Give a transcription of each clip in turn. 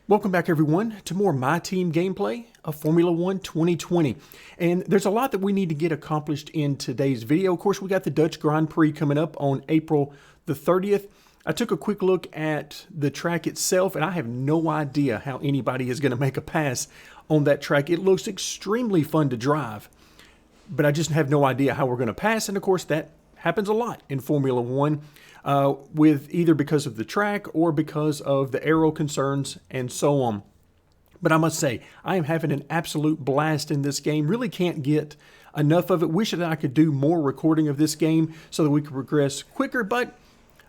Welcome back everyone to more My Team gameplay of Formula One 2020. And there's a lot that we need to get accomplished in today's video. Of course, we got the Dutch Grand Prix coming up on April the 30th. I took a quick look at the track itself and I have no idea how anybody is going to make a pass on that track. It looks extremely fun to drive, but I just have no idea how we're going to pass. And of course, that happens a lot in Formula One. With either because of the track or because of the aero concerns and so on. But I must say, I am having an absolute blast in this game. Really can't get enough of it. Wish that I could do more recording of this game so that we could progress quicker, but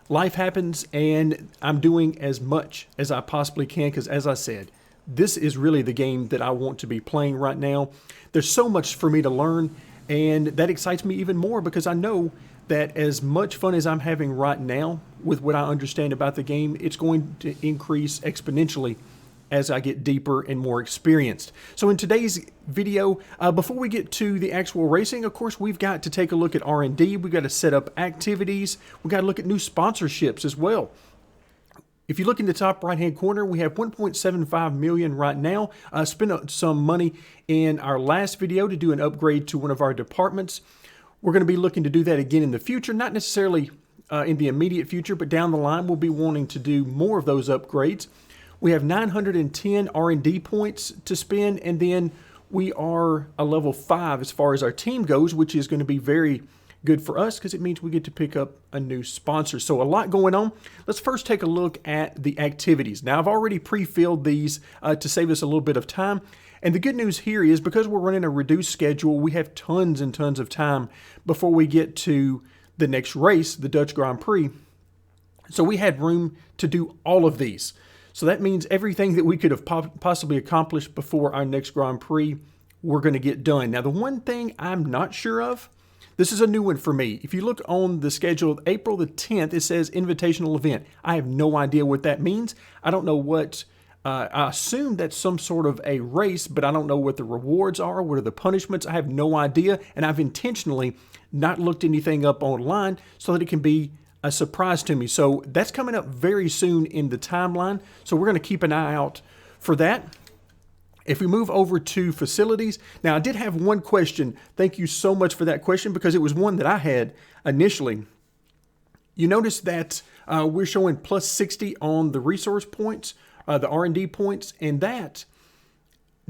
life happens and I'm doing as much as I possibly can because, as I said, this is really the game that I want to be playing right now. There's so much for me to learn, and that excites me even more because I know that as much fun as I'm having right now with what I understand about the game, it's going to increase exponentially as I get deeper and more experienced. So in today's video, before we get to the actual racing, of course, we've got to take a look at R&D. We've got to set up activities. We've got to look at new sponsorships as well. If you look in the top right-hand corner, we have 1.75 million right now. Spent some money in our last video to do an upgrade to one of our departments. We're going to be looking to do that again in the future, not necessarily in the immediate future, but down the line we'll be wanting to do more of those upgrades. We have 910 R&D points to spend, and then we are a level 5 as far as our team goes, which is going to be very good for us because it means we get to pick up a new sponsor. So a lot going on. Let's first take a look at the activities. Now, I've already pre-filled these to save us a little bit of time. And the good news here is because we're running a reduced schedule, we have tons and tons of time before we get to the next race, the Dutch Grand Prix. So we had room to do all of these. So that means everything that we could have possibly accomplished before our next Grand Prix, we're going to get done. Now, the one thing I'm not sure of, this is a new one for me. If you look on the schedule, April the 10th, it says invitational event. I have no idea what that means. I don't know what... I assume that's some sort of a race, but I don't know what the rewards are. What are the punishments? I have no idea. And I've intentionally not looked anything up online so that it can be a surprise to me. So that's coming up very soon in the timeline. So we're going to keep an eye out for that. If we move over to facilities, now I did have one question. Thank you so much for that question because it was one that I had initially. You notice that we're showing plus 60 on the resource points. The R&D points, and that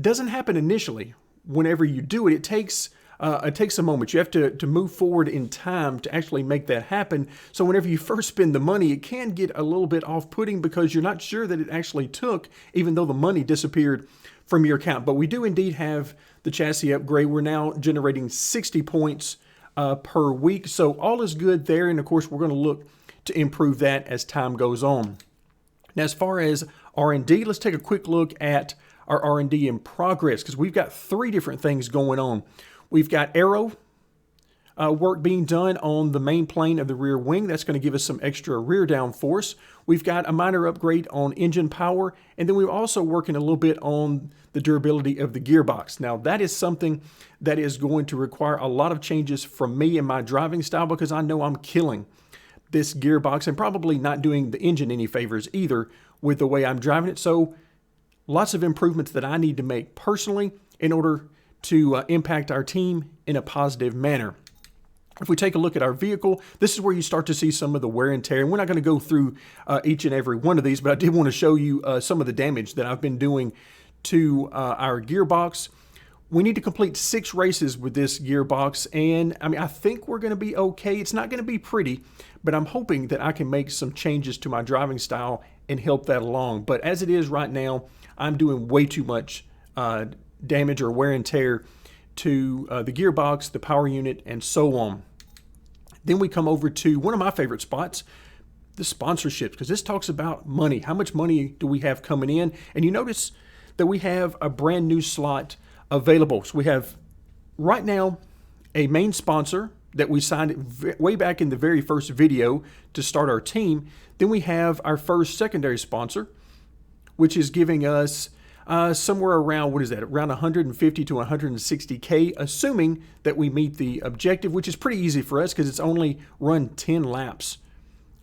doesn't happen initially. Whenever you do it, it takes a moment. You have to move forward in time to actually make that happen. So whenever you first spend the money, it can get a little bit off-putting because you're not sure that it actually took, even though the money disappeared from your account. But we do indeed have the chassis upgrade. We're now generating 60 points per week. So all is good there, and of course we're going to look to improve that as time goes on. Now, as far as R&D, let's take a quick look at our R&D in progress because we've got 3 different things going on. We've got aero work being done on the main plane of the rear wing. That's going to give us some extra rear down force. We've got a minor upgrade on engine power, and then we're also working a little bit on the durability of the gearbox. Now, that is something that is going to require a lot of changes from me and my driving style because I know I'm killing this gearbox and probably not doing the engine any favors either with the way I'm driving it. So lots of improvements that I need to make personally in order to impact our team in a positive manner. If we take a look at our vehicle, this is where you start to see some of the wear and tear. And we're not going to go through each and every one of these, but I did want to show you some of the damage that I've been doing to our gearbox. We need to complete 6 races with this gearbox, and I think we're going to be okay. It's not going to be pretty, but I'm hoping that I can make some changes to my driving style and help that along. But as it is right now, I'm doing way too much damage or wear and tear to the gearbox, the power unit, and so on. Then we come over to one of my favorite spots, the sponsorships, because this talks about money. How much money do we have coming in? And you notice that we have a brand new slot available. So we have right now a main sponsor that we signed way back in the very first video to start our team. Then we have our first secondary sponsor, which is giving us somewhere around, what is that, around 150 to 160K, assuming that we meet the objective, which is pretty easy for us because it's only run 10 laps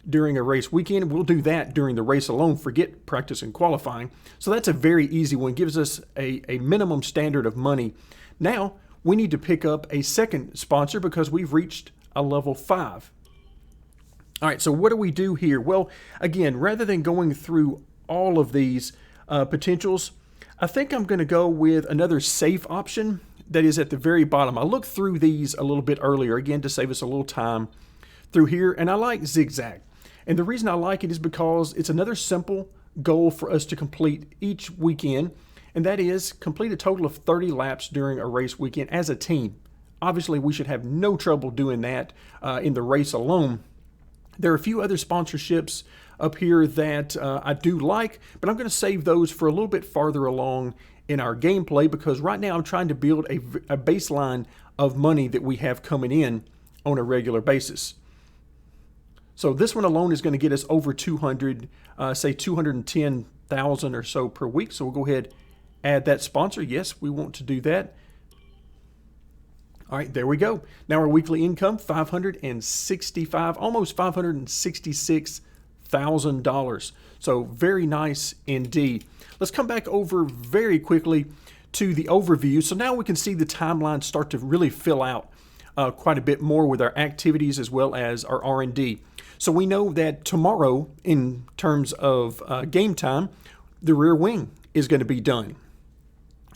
during a race weekend. We'll do that during the race alone. Forget practice and qualifying. So that's a very easy one. Gives us a minimum standard of money. Now we need to pick up a second sponsor because we've reached a level 5. All right, so what do we do here? Well, again, rather than going through all of these potentials, I think I'm going to go with another safe option that is at the very bottom. I looked through these a little bit earlier, again, to save us a little time through here, and I like Zigzag. And the reason I like it is because it's another simple goal for us to complete each weekend, and that is complete a total of 30 laps during a race weekend as a team. Obviously, we should have no trouble doing that in the race alone. There are a few other sponsorships up here that I do like, but I'm going to save those for a little bit farther along in our gameplay because right now I'm trying to build a baseline of money that we have coming in on a regular basis. So this one alone is going to get us over 200, say 210,000 or so per week. So we'll go ahead, add that sponsor. Yes, we want to do that. All right, there we go. Now our weekly income, $565, almost $566,000. So very nice indeed. Let's come back over very quickly to the overview. So now we can see the timeline start to really fill out quite a bit more with our activities as well as our R&D. So we know that tomorrow, in terms of game time, the rear wing is going to be done.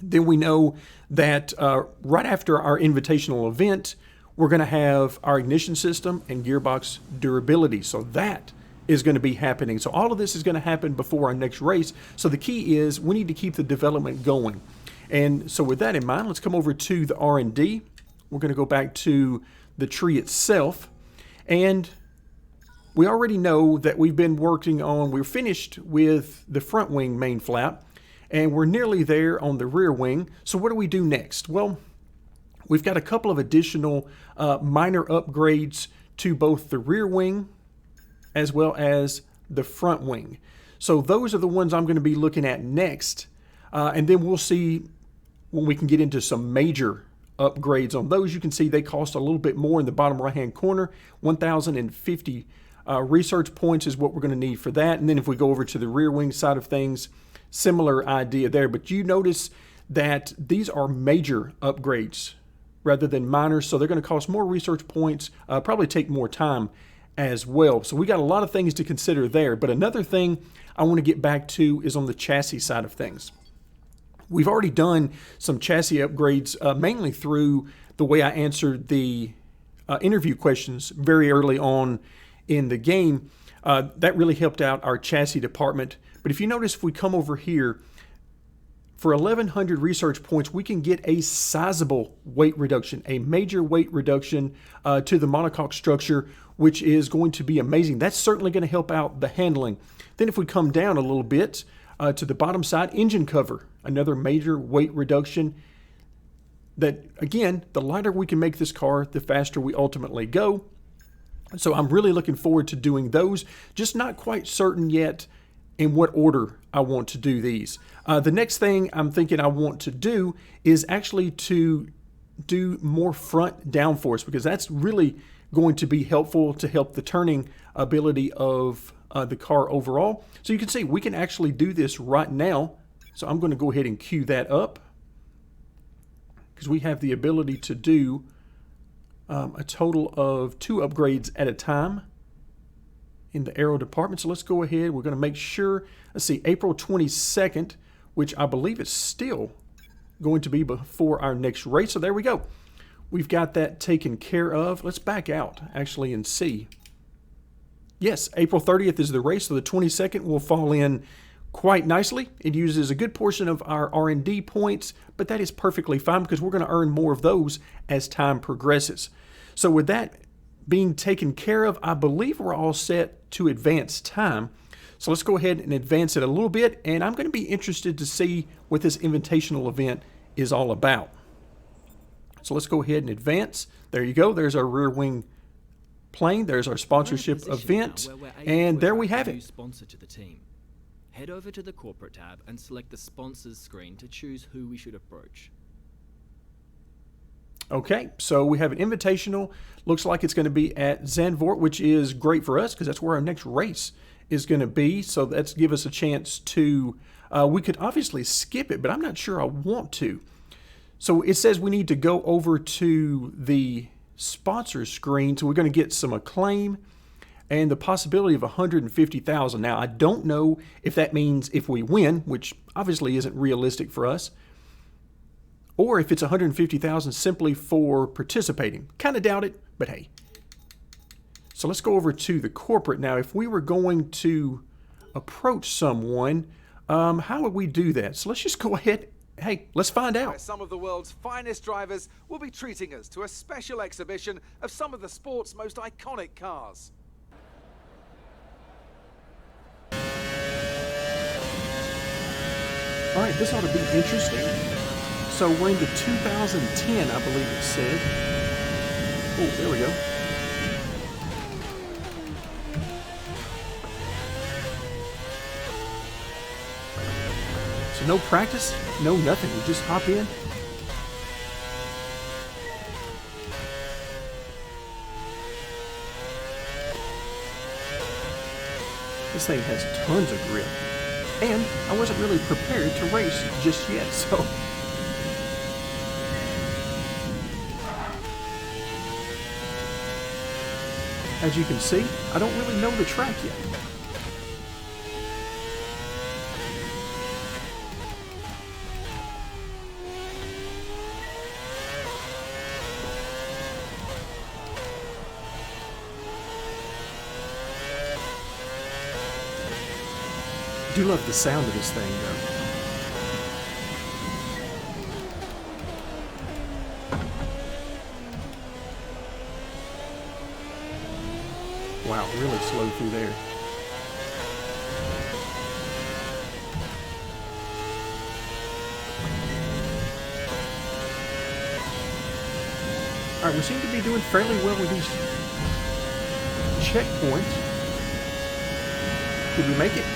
Then we know that right after our invitational event, we're going to have our ignition system and gearbox durability. So that is going to be happening. So all of this is going to happen before our next race. So the key is we need to keep the development going. And so with that in mind, let's come over to the R&D. We're going to go back to the tree itself. And we already know that we've been working on, we're finished with the front wing main flap, and we're nearly there on the rear wing. So what do we do next? Well, we've got a couple of additional minor upgrades to both the rear wing as well as the front wing. So those are the ones I'm going to be looking at next. And then we'll see when we can get into some major upgrades on those. You can see they cost a little bit more in the bottom right-hand corner. 1,050 research points is what we're going to need for that. And then if we go over to the rear wing side of things, similar idea there. But you notice that these are major upgrades rather than minor. So they're going to cost more research points, probably take more time as well. So we got a lot of things to consider there. But another thing I want to get back to is on the chassis side of things. We've already done some chassis upgrades, mainly through the way I answered the interview questions very early on in the game. That really helped out our chassis department. But if you notice, if we come over here, for 1,100 research points, we can get a sizable weight reduction, a major weight reduction to the monocoque structure, which is going to be amazing. That's certainly going to help out the handling. Then if we come down a little bit to the bottom side, engine cover, another major weight reduction. That, again, the lighter we can make this car, the faster we ultimately go. So I'm really looking forward to doing those. Just not quite certain yet in what order I want to do these. The next thing I'm thinking I want to do is actually to do more front downforce, because that's really going to be helpful to help the turning ability of the car overall. So you can see we can actually do this right now. So I'm going to go ahead and cue that up, because we have the ability to do a total of 2 upgrades at a time in the aero department. So let's go ahead. We're going to make sure, let's see, April 22nd, which I believe is still going to be before our next race. So there we go. We've got that taken care of. Let's back out actually and see. Yes, April 30th is the race, so the 22nd will fall in quite nicely. It uses a good portion of our R&D points, but that is perfectly fine because we're going to earn more of those as time progresses. So with that being taken care of, I believe we're all set to advance time. So let's go ahead and advance it a little bit, and I'm going to be interested to see what this invitational event is all about. So let's go ahead and advance. There you go. There's our rear wing plane. There's our sponsorship event, and there we have it. Sponsor to the team. Head over to the corporate tab and select the sponsors screen to choose who we should approach. Okay, so we have an invitational. Looks like it's going to be at Zandvoort, which is great for us because that's where our next race is going to be. So that's give us a chance to, we could obviously skip it, but I'm not sure I want to. So it says we need to go over to the sponsor screen. So we're going to get some acclaim and the possibility of 150,000. Now, I don't know if that means if we win, which obviously isn't realistic for us, or if it's 150,000 simply for participating. Kind of doubt it, but hey. So let's go over to the corporate. Now, if we were going to approach someone, how would we do that? So let's just go ahead. Hey, let's find out. Some of the world's finest drivers will be treating us to a special exhibition of some of the sport's most iconic cars. All right, this ought to be interesting. So we're into 2010, I believe it said. Oh, there we go. So no practice, no nothing. We just hop in. This thing has tons of grip. And I wasn't really prepared to race just yet, so. As you can see, I don't really know the track yet. I do love the sound of this thing, though. Wow, really slow through there. All right, we seem to be doing fairly well with these checkpoints. Did we make it?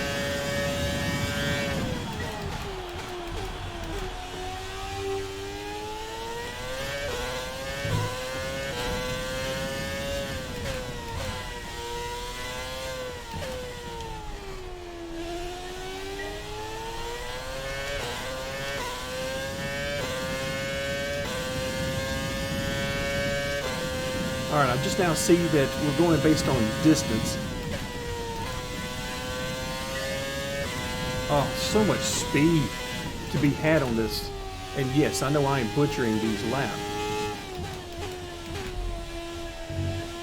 All right, I just now see that we're going based on distance. Oh, so much speed to be had on this. And yes, I know I am butchering these laps.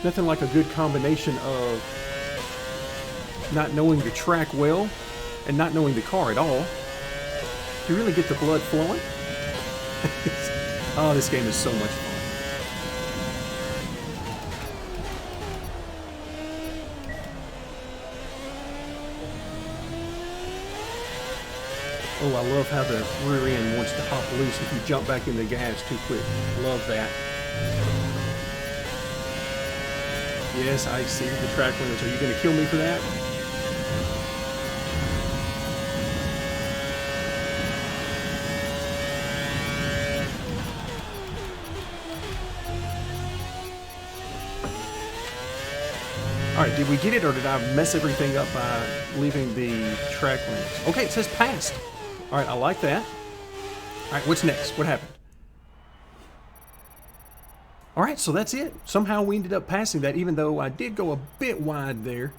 Nothing like a good combination of not knowing the track well and not knowing the car at all. You really get the blood flowing. Oh, this game is so much fun. Oh, I love how the rear end wants to hop loose if you jump back in the gas too quick. Love that. Yes, I see the track limits. Are you going to kill me for that? All right, did we get it, or did I mess everything up by leaving the track limits? Okay, it says passed. All right, I like that. All right, what's next? What happened? All right, so that's it. Somehow we ended up passing that, even though I did go a bit wide there.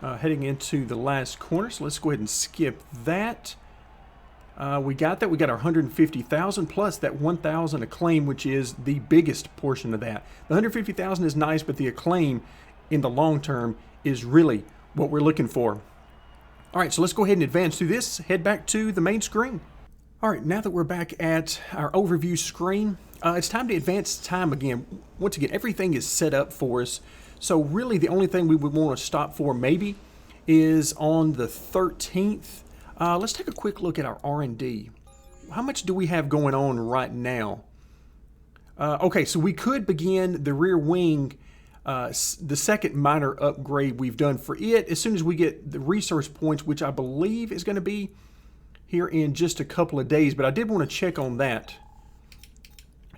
Heading into the last corner, so let's go ahead and skip that. We got that. We got our 150,000 plus that 1,000 acclaim, which is the biggest portion of that. The 150,000 is nice, but the acclaim in the long term is really what we're looking for. All right, so let's go ahead and advance through this. Head back to the main screen. All right, now that we're back at our overview screen, it's time to advance time again. Once again, everything is set up for us. So really the only thing we would want to stop for maybe is on the 13th. Let's take a quick look at our R&D. How much do we have going on right now? Okay, so we could begin the rear wing, the second minor upgrade we've done for it as soon as we get the resource points, which I believe is going to be here in just a couple of days. But I did want to check on that.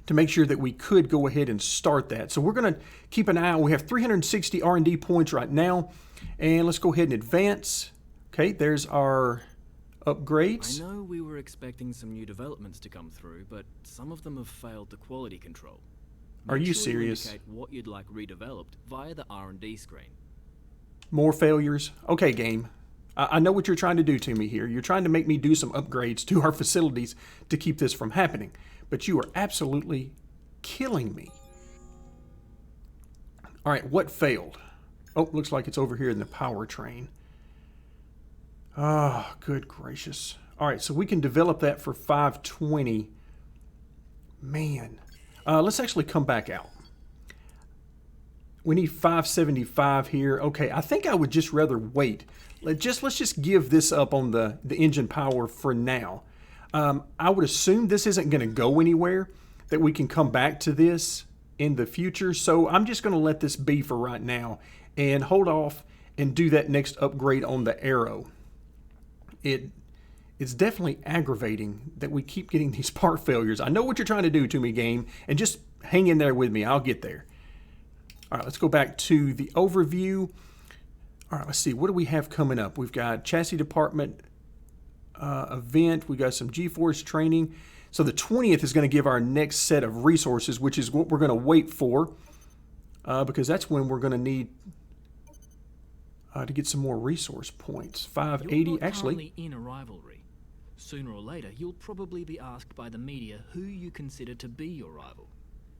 to make sure that we could go ahead and start that. So we're going to keep an eye on. We have 360 R&D points right now, and let's go ahead and advance. Okay, there's our upgrades. I know we were expecting some new developments to come through, but some of them have failed the quality control. Are Make you sure serious? indicate what you'd like redeveloped via the R&D screen. More failures? Okay, game. I know what you're trying to do to me here. You're trying to make me do some upgrades to our facilities to keep this from happening. But you are absolutely killing me. All right, what failed? Oh, looks like it's over here in the powertrain. Ah, good gracious. All right, so we can develop that for 520. Man. Let's actually come back out. We need 575 here. Okay, I think I would just rather wait. Let's just give this up on the engine power for now. I would assume this isn't going to go anywhere, that we can come back to this in the future. So I'm just going to let this be for right now and hold off and do that next upgrade on the Arrow. It's definitely aggravating that we keep getting these part failures. I know what you're trying to do to me, game, and just hang in there with me. I'll get there. All right, let's go back to the overview. All right, let's see. What do we have coming up? We've got chassis department event. We've got some G-Force training. So the 20th is going to give our next set of resources, which is what we're going to wait for because that's when we're going to need to get some more resource points. 580, You're not actually. currently in a rivalry. Sooner or later, you'll probably be asked by the media who you consider to be your rival.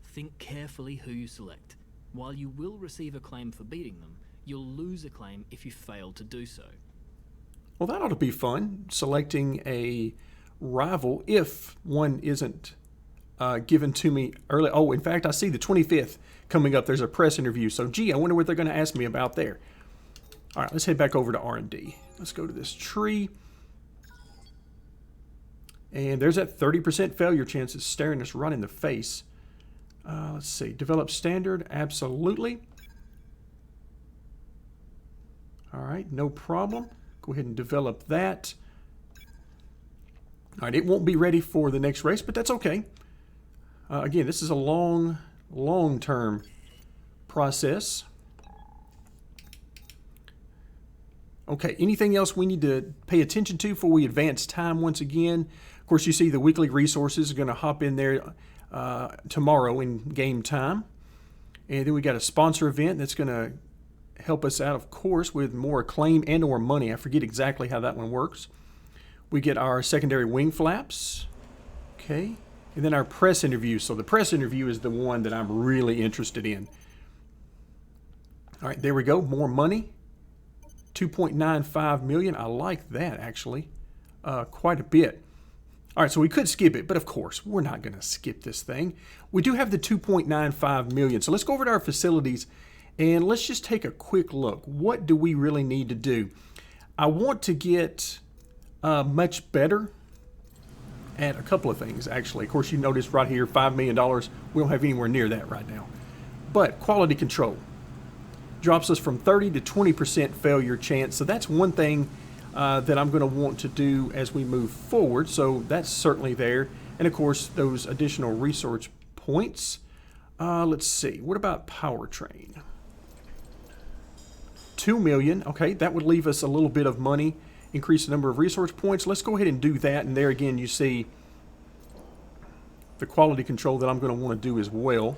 Think carefully who you select. While you will receive a claim for beating them, you'll lose a claim if you fail to do so. Well, that ought to be fun, selecting a rival if one isn't given to me early. Oh, in fact, I see the 25th coming up. There's a press interview. So, gee, I wonder what they're going to ask me about there. All right, let's head back over to R&D. Let's go to this tree. And there's that 30% failure chance that's staring us right in the face. Let's see. Develop standard. Absolutely. All right, no problem. Go ahead and develop that. All right, it won't be ready for the next race, but that's okay. Again, this is a long-term process. Okay, anything else we need to pay attention to before we advance time once again? Of course, you see the weekly resources are going to hop in there tomorrow in game time. And then we got a sponsor event that's going to help us out, of course, with more acclaim and or money. I forget exactly how that one works. We get our secondary wing flaps. Okay. And then our press interview. So the press interview is the one that I'm really interested in. All right, there we go. More money. 2.95 million. I like that, actually. Quite a bit. All right, so we could skip it, but of course, we're not going to skip this thing. We do have the 2.95 million. So let's go over to our facilities and let's just take a quick look. What do we really need to do? I want to get much better at a couple of things, actually. Of course, you notice right here, $5 million. We don't have anywhere near that right now. But quality control drops us from 30 to 20% failure chance. So that's one thing that I'm going to want to do as we move forward. So that's certainly there. And of course, those additional resource points. Let's see. What about powertrain? 2 million. Okay, that would leave us a little bit of money. Increase the number of resource points. Let's go ahead and do that. And there again, you see the quality control that I'm going to want to do as well.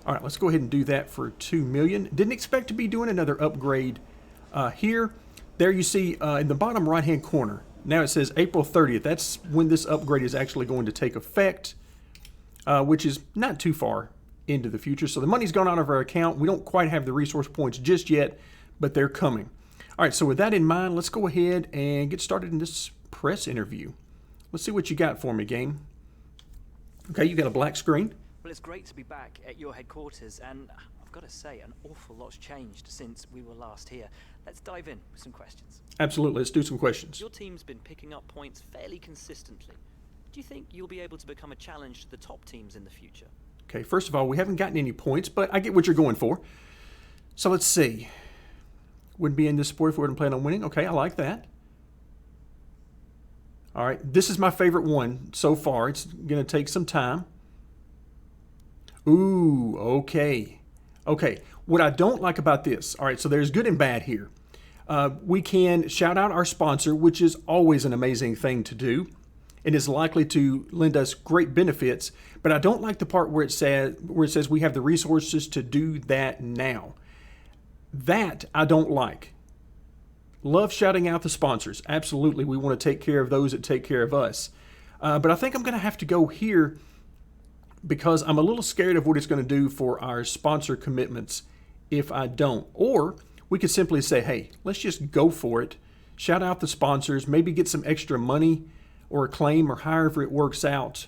All right, let's go ahead and do that for 2 million. Didn't expect to be doing another upgrade here. There you see in the bottom right-hand corner, now it says April 30th. That's when this upgrade is actually going to take effect, which is not too far into the future. So the money's gone out of our account. We don't quite have the resource points just yet, but they're coming. All right, so with that in mind, let's go ahead and get started in this press interview. Let's see what you got for me, game. Okay, you got a black screen. Well, it's great to be back at your headquarters, and I've got to say, an awful lot's changed since we were last here. Let's dive in with some questions. Absolutely, let's do some questions. Your team's been picking up points fairly consistently. Do you think you'll be able to become a challenge to the top teams in the future? Okay, first of all, we haven't gotten any points, but I get what you're going for. So let's see. Wouldn't be in this sport if we wouldn't plan on winning. Okay, I like that. All right, this is my favorite one so far. It's going to take some time. Ooh, okay. Okay, what I don't like about this, all right, so there's good and bad here. We can shout out our sponsor, which is always an amazing thing to do and is likely to lend us great benefits, but I don't like the part where it says we have the resources to do that now. That I don't like. Love shouting out the sponsors. Absolutely, we want to take care of those that take care of us. But I think I'm going to have to go here because I'm a little scared of what it's going to do for our sponsor commitments if I don't. Or we could simply say, hey, let's just go for it. Shout out the sponsors, maybe get some extra money or a claim or however it works out.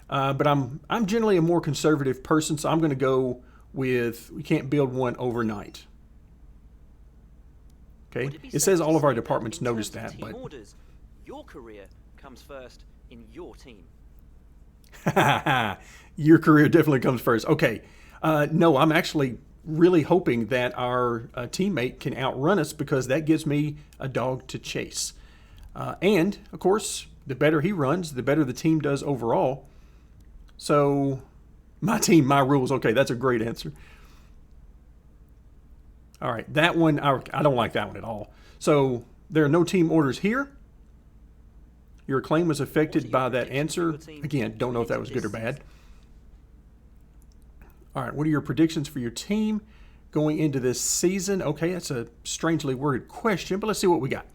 But I'm generally a more conservative person, so I'm going to go with we can't build one overnight. Okay, it says all of our departments notice that, but orders, your career comes first in your team. Your career definitely comes first. Okay, no, I'm actually really hoping that our teammate can outrun us because that gives me a dog to chase. And of course, the better he runs, the better the team does overall. So, my team, my rules. Okay, that's a great answer. All right, that one, I don't like that one at all. So, there are no team orders here. Your claim was affected by that answer. Again, don't know if that was good or bad. All right, what are your predictions for your team going into this season? Okay, that's a strangely worded question, but let's see what we got.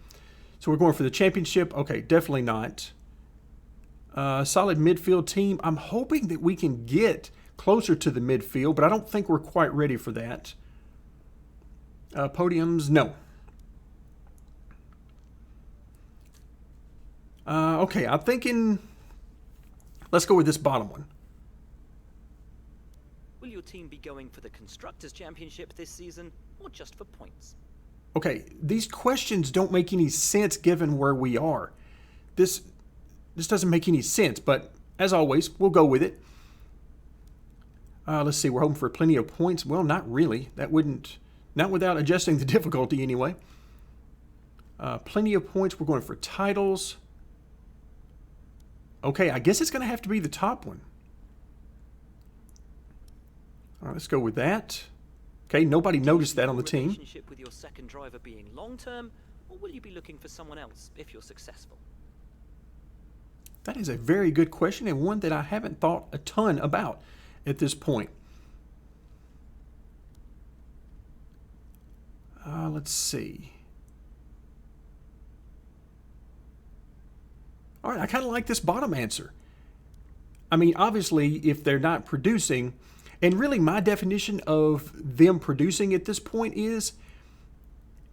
So we're going for the championship. Okay, definitely not. Solid midfield team. I'm hoping that we can get closer to the midfield, but I don't think we're quite ready for that. Podiums, no. Okay, I'm thinking, let's go with this bottom one. Will your team be going for the Constructors Championship this season, or just for points? Okay, these questions don't make any sense given where we are. This doesn't make any sense, but as always, we'll go with it. Let's see, we're hoping for plenty of points. Well, not really. That wouldn't, not without adjusting the difficulty anyway. Plenty of points. We're going for titles. Okay, I guess it's going to have to be the top one. All right, let's go with that. Okay, nobody noticed that on the team. Relationship with your second driver being long-term, or will you be looking for someone else if you're successful? That is a very good question and one that I haven't thought a ton about at this point. Let's see. All right, I kind of like this bottom answer. I mean, obviously, if they're not producing, and really my definition of them producing at this point is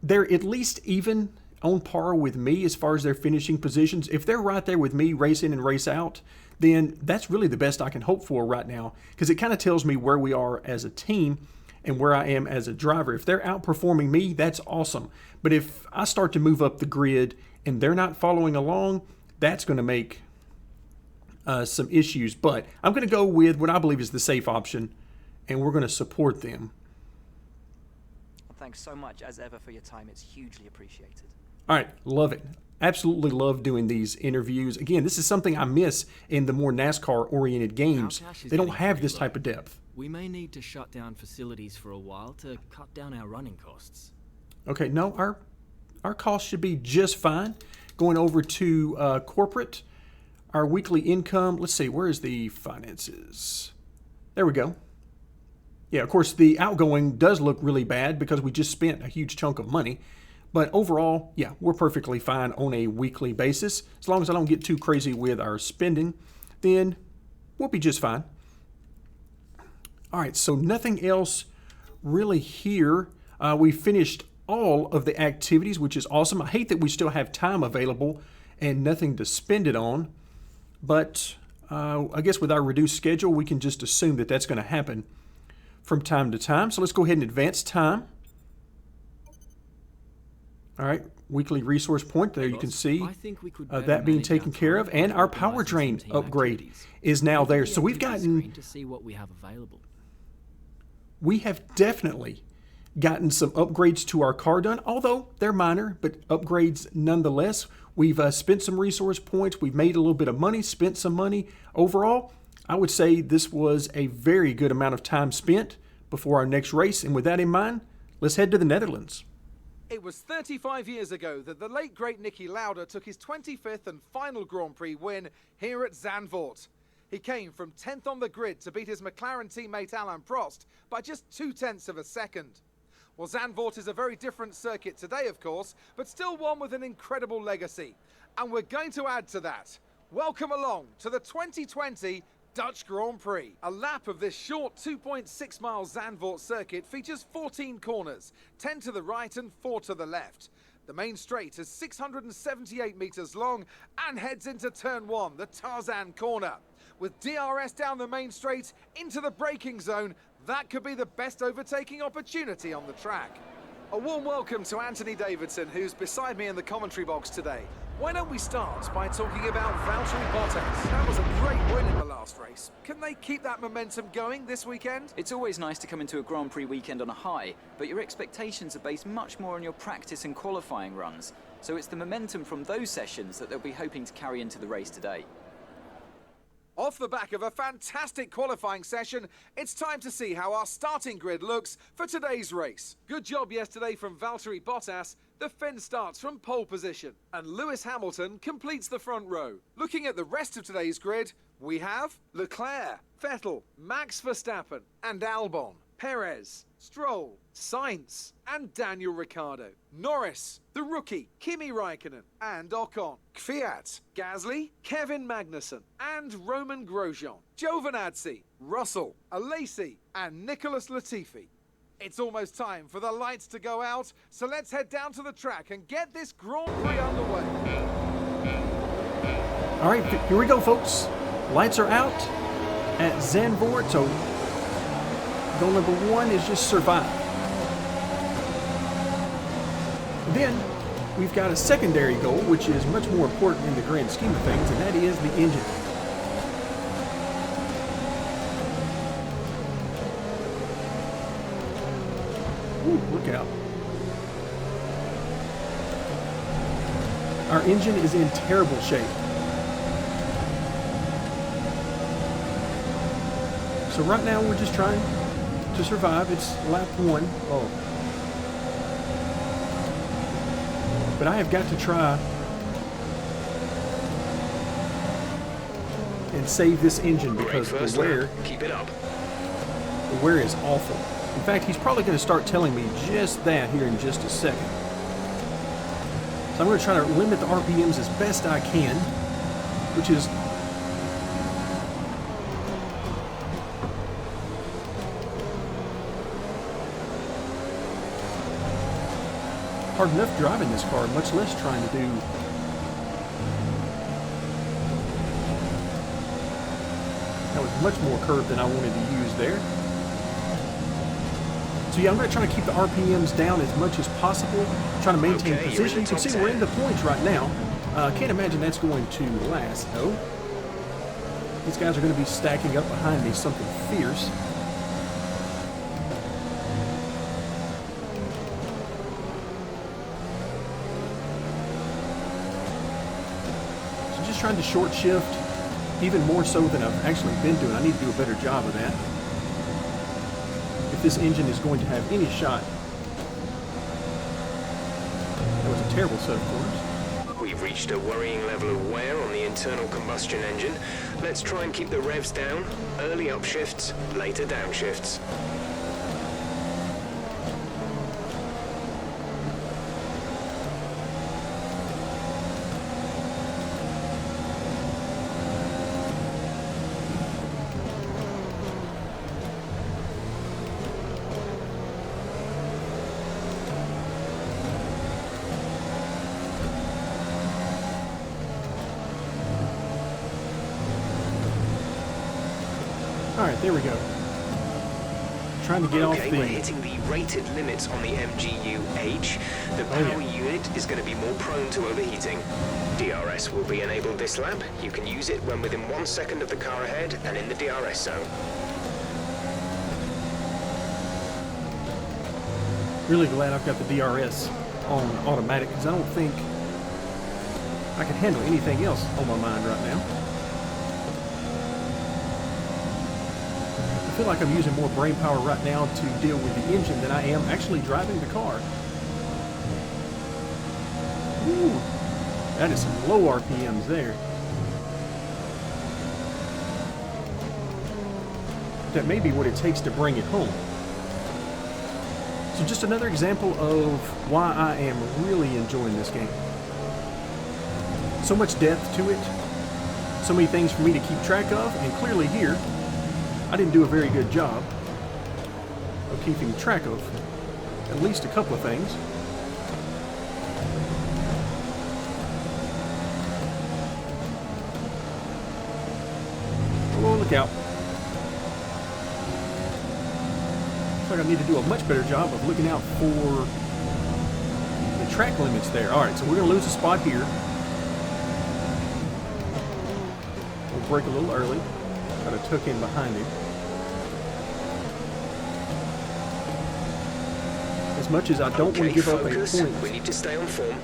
they're at least even on par with me as far as their finishing positions. If they're right there with me, race in and race out, then that's really the best I can hope for right now because it kind of tells me where we are as a team and where I am as a driver. If they're outperforming me, that's awesome. But if I start to move up the grid and they're not following along, that's going to make some issues. But I'm going to go with what I believe is the safe option, and we're going to support them. Well, thanks so much, as ever, for your time. It's hugely appreciated. All right, love it. Absolutely love doing these interviews. Again, this is something I miss in the more NASCAR-oriented games. They don't have this type of depth. We may need to shut down facilities for a while to cut down our running costs. Okay, no, our costs should be just fine. Going over to corporate, our weekly income. Let's see, where is the finances? There we go. Yeah, of course, the outgoing does look really bad because we just spent a huge chunk of money. But overall, yeah, we're perfectly fine on a weekly basis. As long as I don't get too crazy with our spending, then we'll be just fine. All right, so nothing else really here. We finished all of the activities, which is awesome. I hate that we still have time available and nothing to spend it on. But I guess with our reduced schedule, we can just assume that that's going to happen from time to time. So let's go ahead and advance time. All right, weekly resource point. There you can see that being taken care of. And our power drain upgrade is now there. So we've gotten, to see what we have available. We have definitely gotten some upgrades to our car done, although they're minor, but upgrades nonetheless. We've spent some resource points. We've made a little bit of money, spent some money. Overall, I would say this was a very good amount of time spent before our next race, and with that in mind, let's head to the Netherlands. It was 35 years ago that the late great Niki Lauda took his 25th and final Grand Prix win here at Zandvoort. He came from 10th on the grid to beat his McLaren teammate Alain Prost by just 0.2 of a second. Well, Zandvoort is a very different circuit today, of course, but still one with an incredible legacy. And we're going to add to that. Welcome along to the 2020 Dutch Grand Prix. A lap of this short 2.6 mile Zandvoort circuit features 14 corners, 10 to the right and 4 to the left. The main straight is 678 metres long and heads into turn 1, the Tarzan corner. With DRS down the main straight into the braking zone, that could be the best overtaking opportunity on the track. A warm welcome to Anthony Davidson, who's beside me in the commentary box today. Why don't we start by talking about Valtteri Bottas? That was a great win in the last race. Can they keep that momentum going this weekend? It's always nice to come into a Grand Prix weekend on a high, but your expectations are based much more on your practice and qualifying runs. So it's the momentum from those sessions that they'll be hoping to carry into the race today. Off the back of a fantastic qualifying session, it's time to see how our starting grid looks for today's race. Good job yesterday from Valtteri Bottas. The Finn starts from pole position, and Lewis Hamilton completes the front row. Looking at the rest of today's grid, we have Leclerc, Vettel, Max Verstappen, and Albon, Perez, Stroll, Sainz, and Daniel Ricciardo. Norris, the rookie, Kimi Raikkonen, and Ocon. Kvyat, Gasly, Kevin Magnussen, and Roman Grosjean. Giovinazzi, Russell, Alesi, and Nicholas Latifi. It's almost time for the lights to go out, so let's head down to the track and get this Grand Prix underway. All right, here we go, folks. Lights are out at Zandvoort, so goal number 1 is just survive. Then we've got a secondary goal, which is much more important in the grand scheme of things, and that is the engine. Ooh, look out. Our engine is in terrible shape. So right now we're just trying to survive. It's lap 1. Oh. But I have got to try and save this engine because the wear, keep it up. The wear is awful. In fact, he's probably going to start telling me just that here in just a second. So I'm going to try to limit the RPMs as best I can, which is hard enough driving this car, much less trying to do that was much more curved than I wanted to use there. So yeah, I'm going to try to keep the RPMs down as much as possible, trying to maintain position. You can see we're in the points right now. Can't imagine that's going to last, though. These guys are going to be stacking up behind me, something fierce. So just trying to short shift, even more so than I've actually been doing. I need to do a better job of that if this engine is going to have any shot. That was a terrible set of corners. We've reached a worrying level of wear on the internal combustion engine. Let's try and keep the revs down. Early upshifts, later downshifts. All right, there we go. Trying to get off the... We're hitting the rated limits on the MGU-H. The power unit is going to be more prone to overheating. DRS will be enabled this lap. You can use it when within 1 second of the car ahead and in the DRS zone. Really glad I've got the DRS on automatic because I don't think I can handle anything else on my mind right now. feel like I'm using more brain power right now to deal with the engine than I am actually driving the car. Ooh, that is some low RPMs there. That may be what it takes to bring it home. So just another example of why I am really enjoying this game. So much depth to it, so many things for me to keep track of, and clearly here, I didn't do a very good job of keeping track of at least a couple of things. Oh, look out. Looks like I need to do a much better job of looking out for the track limits there. Alright, so we're going to lose a spot here. We'll brake a little early. Kind of tuck in behind him. As much as I don't want to give up a point. We need to stay on form.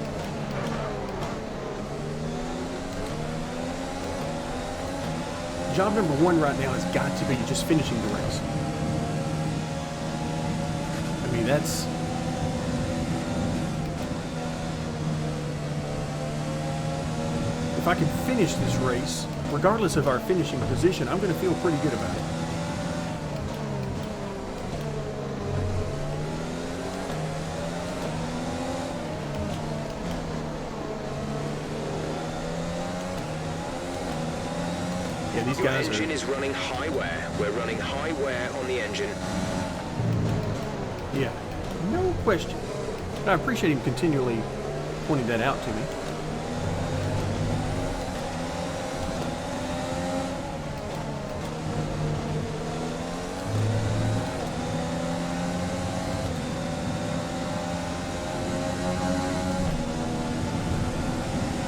Job number one right now has got to be just finishing the race. I mean, that's... If I can finish this race, regardless of our finishing position, I'm going to feel pretty good about it. Yeah, these guys are... Your engine is running high wear. We're running high wear on the engine. Yeah, no question. And I appreciate him continually pointing that out to me.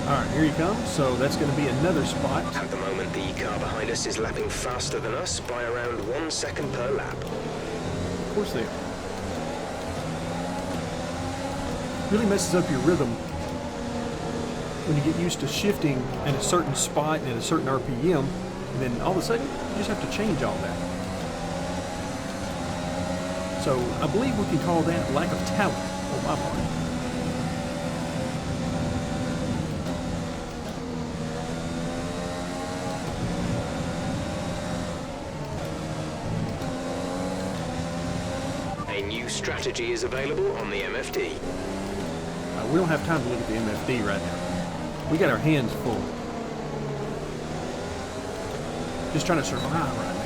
Alright, here he comes. So that's going to be another spot. At the moment, the car behind us is lapping faster than us by around 1 second per lap. Of course they are. Really messes up your rhythm when you get used to shifting in a certain spot and at a certain RPM, and then all of a sudden you just have to change all that. So I believe we can call that lack of talent on my part. A new strategy is available on the MFD. We don't have time to look at the MFD right now. We got our hands full. Just trying to survive right now.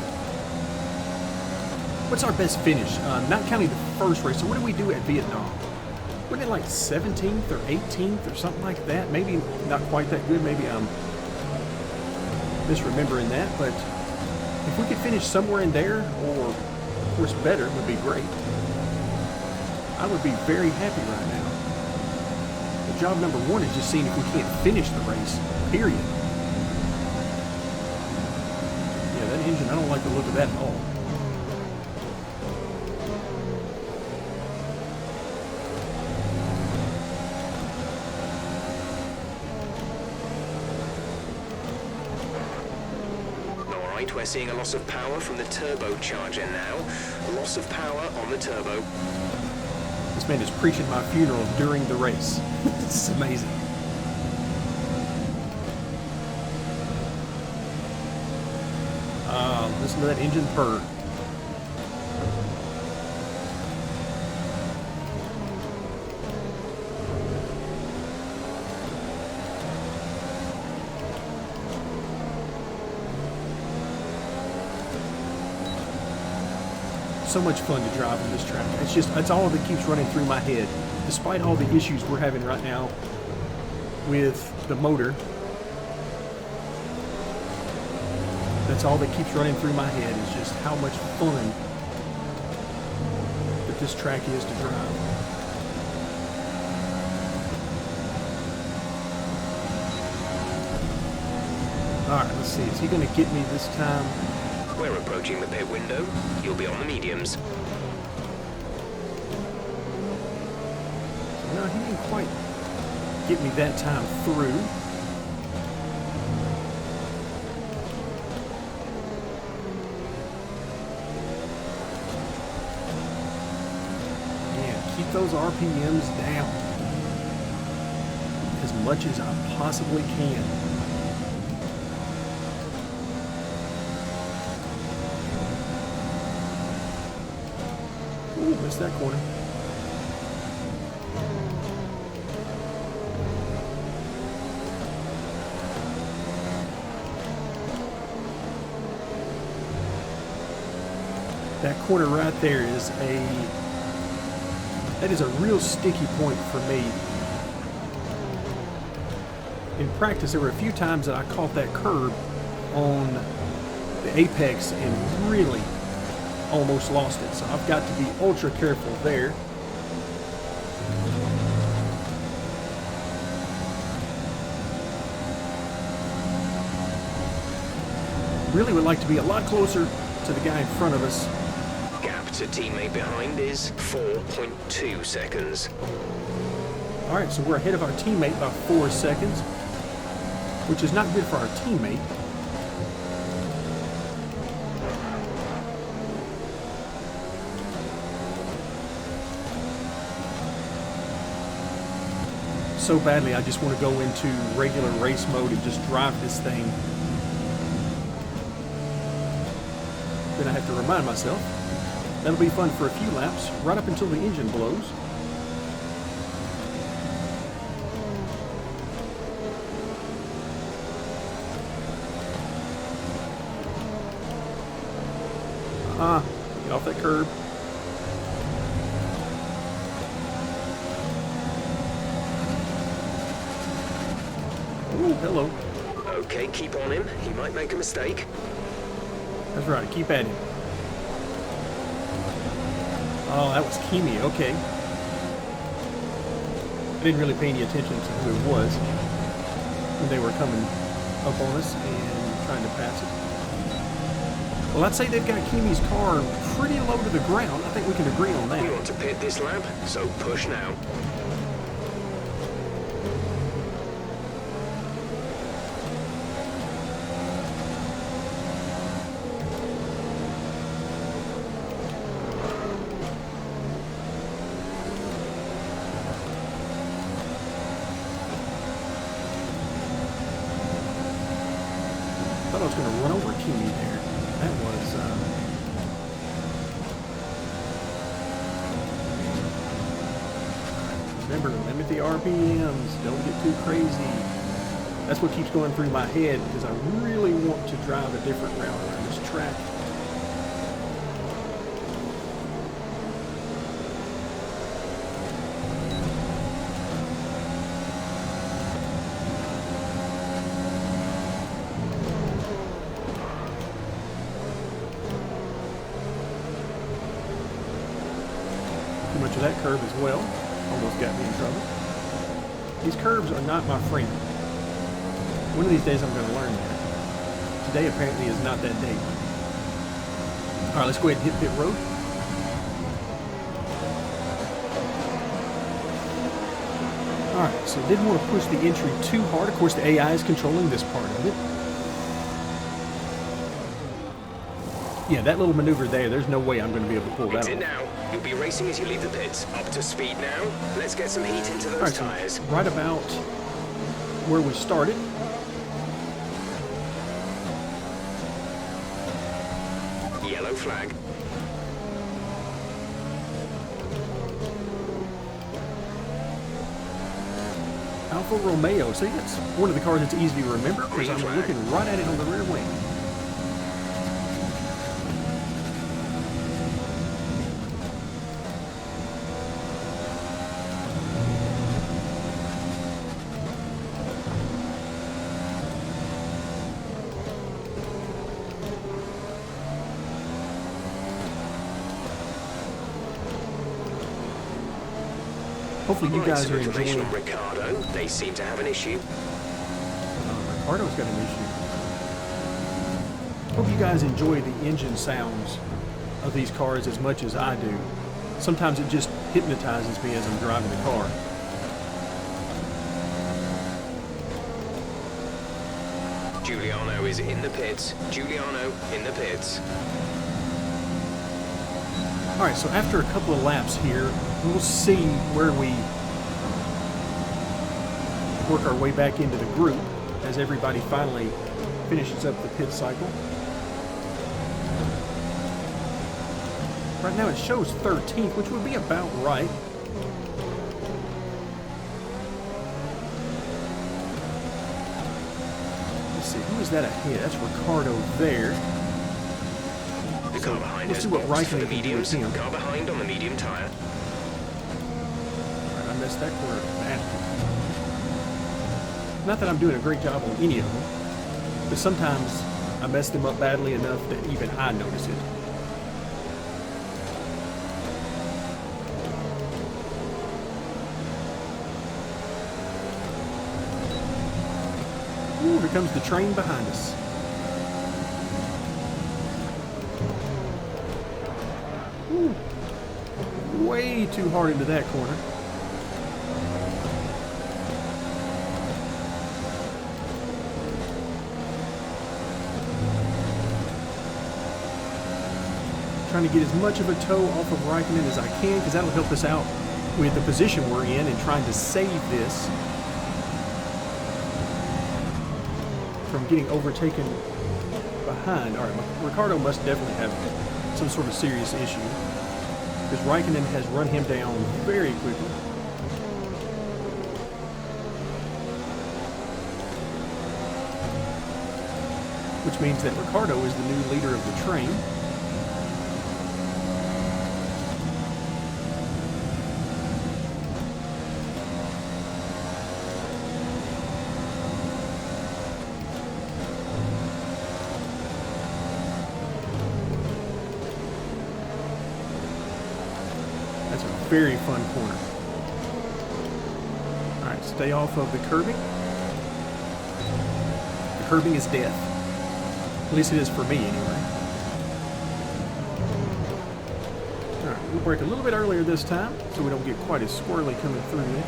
What's our best finish? Not counting the first race. So what did we do at Vietnam? Wasn't it like 17th or 18th or something like that? Maybe not quite that good. Maybe I'm misremembering that. But if we could finish somewhere in there, or of course better, would be great. I would be very happy right now. Job number one is just seeing if we can't finish the race, period. Yeah, that engine, I don't like the look of that at all. Alright, we're seeing a loss of power from the turbocharger now. Loss of power on the turbo. This man is preaching my funeral during the race. This is amazing. Listen to that engine purr. So much fun to drive on this track. It's all that keeps running through my head. Despite all the issues we're having right now with the motor, that's all that keeps running through my head is just how much fun that this track is to drive. Alright, let's see. Is he going to get me this time? We're approaching the pit window. You'll be on the mediums. No, he didn't quite get me that time through. those RPMs down as much as I possibly can. Ooh, missed that corner. That corner right there is that is a real sticky point for me. In practice, there were a few times that I caught that curb on the apex and really almost lost it. So I've got to be ultra careful there. Really would like to be a lot closer to the guy in front of us. Gap to teammate behind is 4.2 seconds. All right, so we're ahead of our teammate by 4 seconds, which is not good for our teammate. So badly, I just want to go into regular race mode and just drive this thing. Then I have to remind myself that'll be fun for a few laps, right up until the engine blows. Get off that curb. Oh, hello. Okay, keep on him. He might make a mistake. That's right, keep at him. Oh, that was Kimi, okay. I didn't really pay any attention to who it was when they were coming up on us and trying to pass it. Well, I'd say they've got Kimi's car pretty low to the ground. I think we can agree on that. We want to pit this lap, so push now. I thought I was going to run over Kimi there. That was... Remember, limit the RPMs. Don't get too crazy. That's what keeps going through my head because I really want to drive a different route around this track. Too much of that curve as well. Almost got me in trouble. These curves are not my friend. One of these days I'm going to learn that. Today apparently is not that day. All right, let's go ahead and hit pit road. All right, so didn't want to push the entry too hard. Of course, the AI is controlling this part of it. Yeah, that little maneuver there's no way I'm going to be able to pull that off. Exit now. You'll be racing as you leave the pits. Up to speed now. Let's get some heat into those tires. So right about where we started. Yellow flag. Alfa Romeo. See, that's one of the cars that's easy to remember because I'm looking right at it on the rear wing. Hopefully you guys are enjoying. Ricardo, they seem to have an issue. Ricardo's got an issue. Hope you guys enjoy the engine sounds of these cars as much as I do. Sometimes it just hypnotizes me as I'm driving the car. Giuliano is in the pits. Giuliano in the pits. All right, so after a couple of laps here, we'll see where we work our way back into the group as everybody finally finishes up the pit cycle. Right now it shows 13th, which would be about right. Let's see, who is that ahead? That's Ricardo there. The car behind Let's has see what boxed for Raikkonen the can do with mediums. him. Car behind on the medium tyre. Right, I messed that corner badly. Not that I'm doing a great job on any of them, but sometimes I mess them up badly enough that even I notice it. Ooh, here comes the train behind us. Ooh, way too hard into that corner. Trying to get as much of a toe off of Raikkonen as I can, because that'll help us out with the position we're in and trying to save this from getting overtaken behind. All right, Ricardo must definitely have some sort of serious issue, because Raikkonen has run him down very quickly. Which means that Ricardo is the new leader of the train. That's a very fun corner. All right, stay off of the curbing. The curbing is death. At least it is for me, anyway. All right, we'll brake a little bit earlier this time so we don't get quite as squirrely coming through there.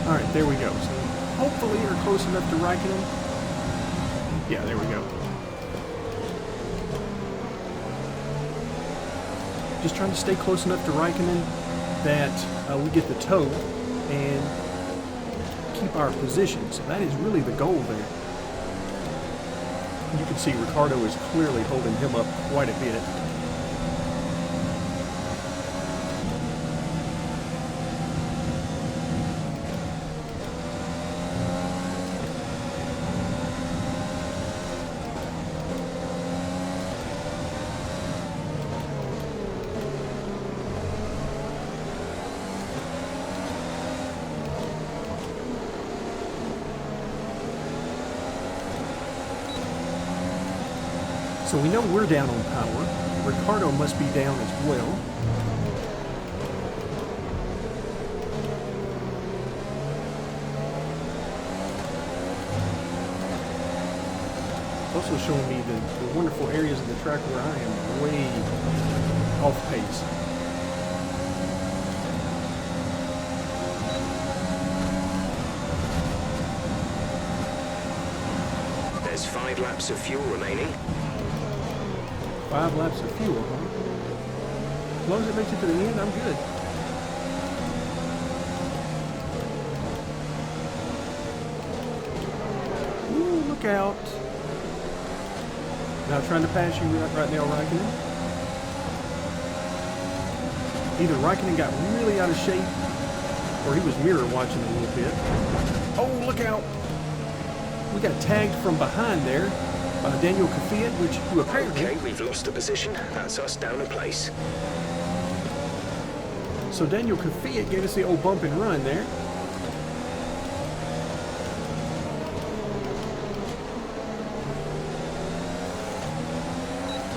All right, there we go. So hopefully we're close enough to Raikkonen. Yeah, there we go. Just trying to stay close enough to Raikkonen that we get the toe and keep our position. So that is really the goal there. You can see Ricardo is clearly holding him up quite a bit. So we know we're down on power. Ricardo must be down as well. It's also showing me the wonderful areas of the track where I am way off pace. There's 5 laps of fuel remaining. 5 laps of fuel, huh? As long as it makes it to the end, I'm good. Ooh, look out. Now trying to pass you right now, Raikkonen. Either Raikkonen got really out of shape, or he was mirror watching a little bit. Oh, look out. We got tagged from behind there by Daniel Kvyat, who apparently... Okay, we've lost the position. That's us down a place. So Daniel Kvyat gave us the old bump and run there.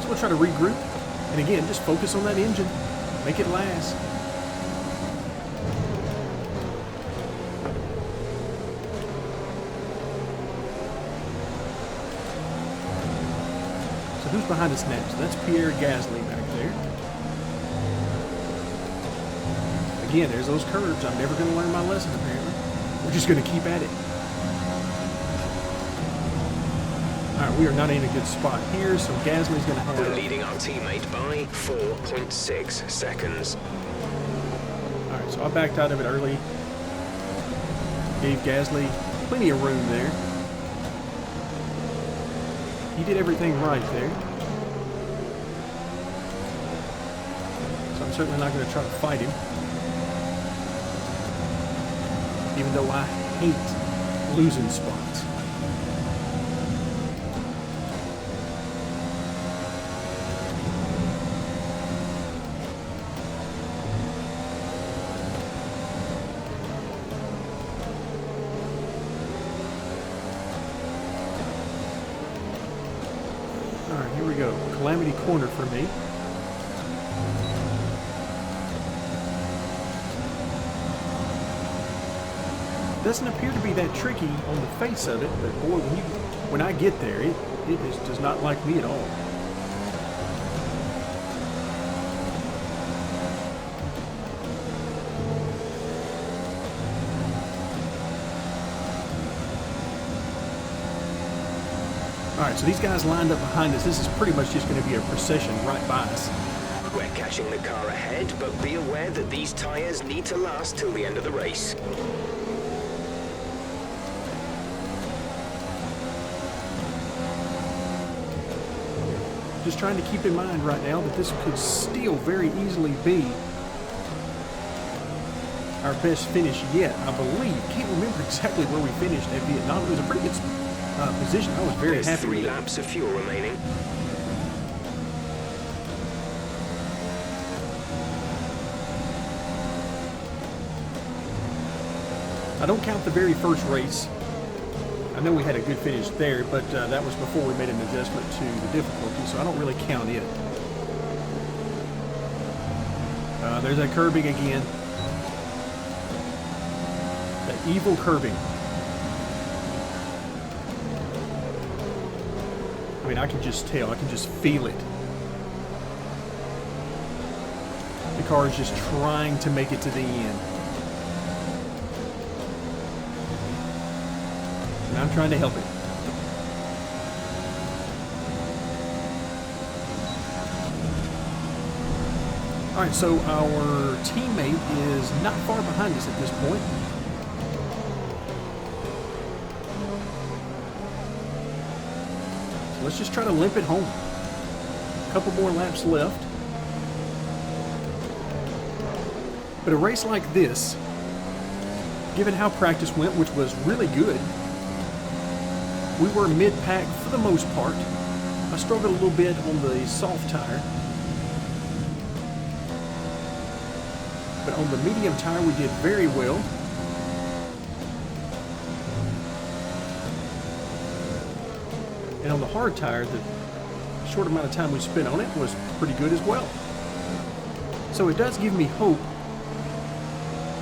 So we'll try to regroup. And again, just focus on that engine. Make it last. Who's behind us next? That's Pierre Gasly back there. Again, there's those curves. I'm never going to learn my lesson, apparently. We're just going to keep at it. All right, we are not in a good spot here, so Gasly's going to have... We're leading our teammate by 4.6 seconds. All right, so I backed out of it early. Gave Gasly plenty of room there. He did everything right there. So I'm certainly not going to try to fight him. Even though I hate losing spots. Alright, here we go. Calamity corner for me. Doesn't appear to be that tricky on the face of it, but boy, when I get there, it does not like me at all. Alright, so these guys lined up behind us. This is pretty much just going to be a procession right by us. We're catching the car ahead, but be aware that these tyres need to last till the end of the race. Just trying to keep in mind right now that this could still very easily be our best finish yet, I believe. Can't remember exactly where we finished at Vietnam. It was a pretty good position. I was very happy with it. 3 laps of fuel remaining. I don't count the very first race. I know we had a good finish there, but that was before we made an adjustment to the difficulty, so I don't really count it. There's that curbing again. That evil curbing. I mean, I can just tell. I can just feel it. The car is just trying to make it to the end. And I'm trying to help it. Alright, so our teammate is not far behind us at this point. So let's just try to limp it home. A couple more laps left. But a race like this, given how practice went, which was really good, we were mid-pack for the most part. I struggled a little bit on the soft tire. But on the medium tire, we did very well. And on the hard tire, the short amount of time we spent on it was pretty good as well. So it does give me hope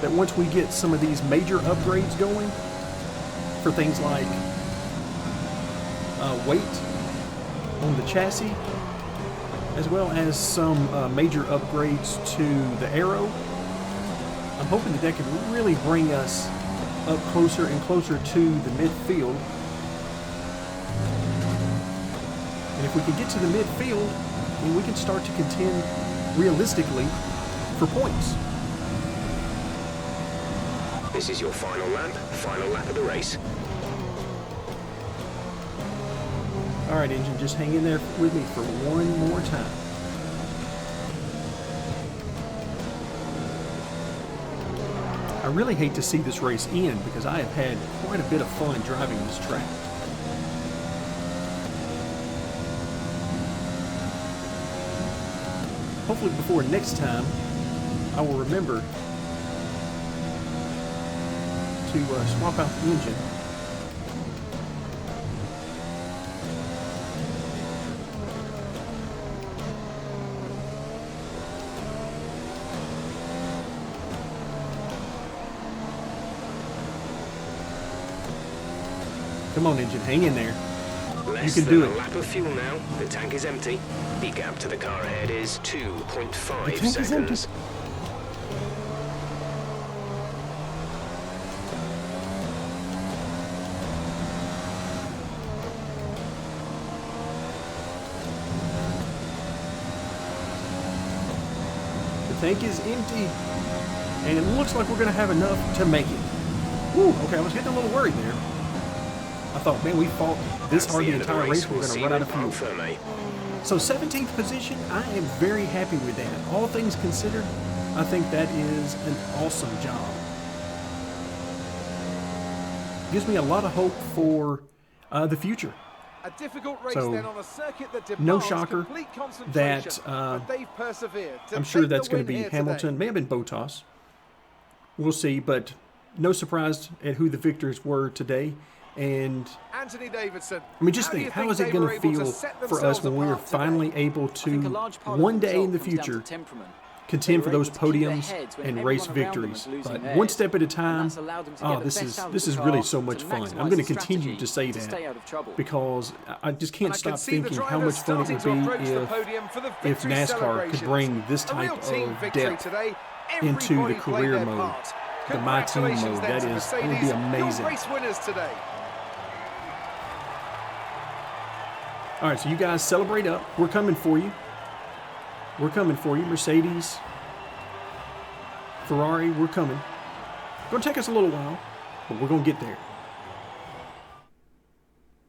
that once we get some of these major upgrades going for things like weight on the chassis, as well as some major upgrades to the aero, I'm hoping that can really bring us up closer and closer to the midfield. And if we can get to the midfield, then we can start to contend realistically for points. This is your final lap of the race. All right, engine, just hang in there with me for one more time. I really hate to see this race end because I have had quite a bit of fun driving this track. Hopefully before next time, I will remember to swap out the engine. Come on, engine, hang in there. Less you can do than it. A lap of fuel now. The tank is empty. The gap to the car ahead is 2.5 seconds. Tank is empty. And it looks like we're going to have enough to make it. Woo, okay, I was getting a little worried there. I thought, man, we fought this hard the entire race, we're going to run out of fuel. So 17th position, I am very happy with that. All things considered, I think that is an awesome job. Gives me a lot of hope for the future. A difficult race So, then on a circuit that no demands shocker complete concentration, that but they've persevered to I'm sure take that's the going to win be here Hamilton, today. may have been Bottas. We'll see, but no surprise at who the victors were today. And Anthony Davidson. I mean, just how do think, you how is they it going were to able feel set for us themselves when we are apart today? finally able I think a to, large part of one the day in the result comes down to future, temperament. contend They for were those able to keep their podiums heads when and race everyone around them victories? was losing But theirs. one step at a And time. that's allowed them to Oh, get the this best out of is the really car so much to fun. maximise I'm going to the continue to say strategy to stay out that of trouble. because I just can't And I stop can see the thinking how drivers much fun it starting would to approach be the podium for the if victory NASCAR could celebrations. bring this A real type team of victory depth today. into the Everybody played career their mode, part. the My Team Congratulations mode. then That to is going to Mercedes, be amazing. your race winners today. All right, so you guys celebrate up. We're coming for you. We're coming for you. Mercedes, Ferrari, we're coming. Going to take us a little while, but we're going to get there.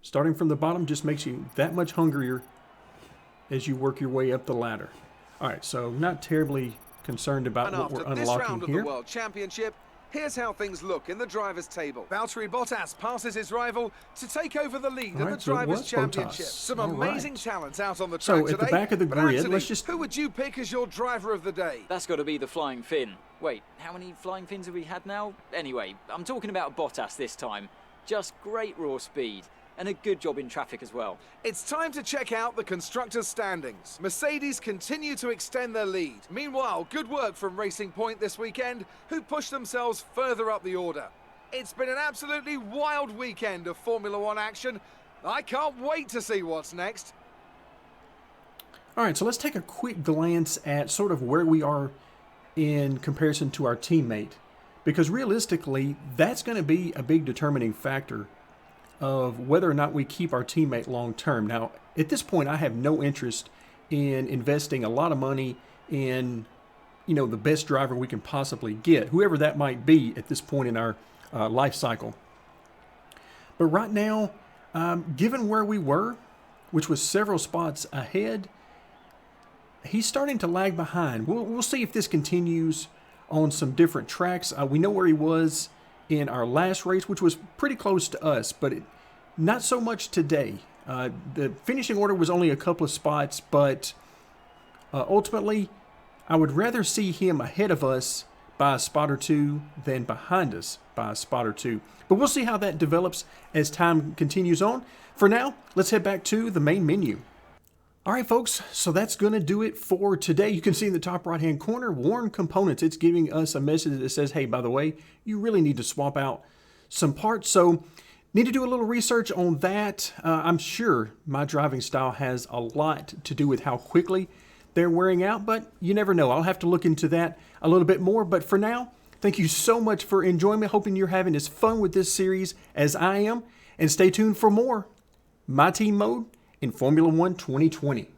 Starting from the bottom just makes you that much hungrier as you work your way up the ladder. All right, so not terribly concerned about And what after we're this unlocking round of here. the World Championship, here's how things look in the drivers' table. Valtteri Bottas passes his rival to take over the lead All of right, the so it Drivers' was Championship. Bottas. Some All amazing right. talents out on the track So, today. at the back of the But grid, Anthony, let's just- who would you pick as your driver of the day? That's got to be the Flying Finn. Wait, how many Flying Fins have we had now? Anyway, I'm talking about Bottas this time. Just great raw speed. And a good job in traffic as well. It's time to check out the Constructors Standings. Mercedes continue to extend their lead. Meanwhile, good work from Racing Point this weekend, who pushed themselves further up the order. It's been an absolutely wild weekend of Formula One action. I can't wait to see what's next. All right, so let's take a quick glance at sort of where we are in comparison to our teammate. Because realistically, that's going to be a big determining factor of whether or not we keep our teammate long term. Now, at this point, I have no interest in investing a lot of money in, you know, the best driver we can possibly get, whoever that might be at this point in our life cycle. But right now, given where we were, which was several spots ahead, he's starting to lag behind. We'll see if this continues on some different tracks. We know where he was in our last race, which was pretty close to us, but not so much today. The finishing order was only a couple of spots, but ultimately, I would rather see him ahead of us by a spot or two than behind us by a spot or two. But we'll see how that develops as time continues on. For now, let's head back to the main menu. All right, folks, so that's going to do it for today. You can see in the top right-hand corner, Warn Components. It's giving us a message that says, hey, by the way, you really need to swap out some parts. So need to do a little research on that. I'm sure my driving style has a lot to do with how quickly they're wearing out, but you never know. I'll have to look into that a little bit more. But for now, thank you so much for enjoying me. Hoping you're having as fun with this series as I am. And stay tuned for more My Team Mode in Formula One 2020.